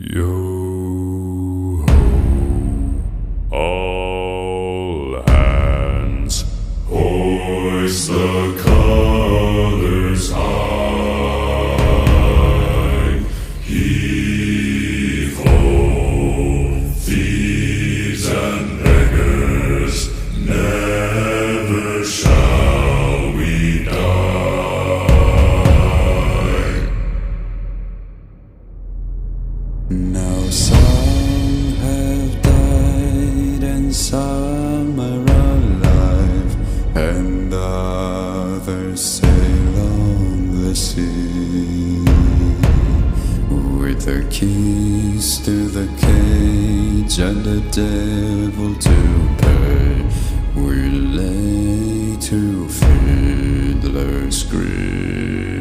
Yo ho, all hands, hoist the colors high. Heave ho, thieves and beggars, never shall we die. Now some have died and some are alive, and others sail on the sea. With the keys to the cage and the devil to pay, we lay to fiddler's grave.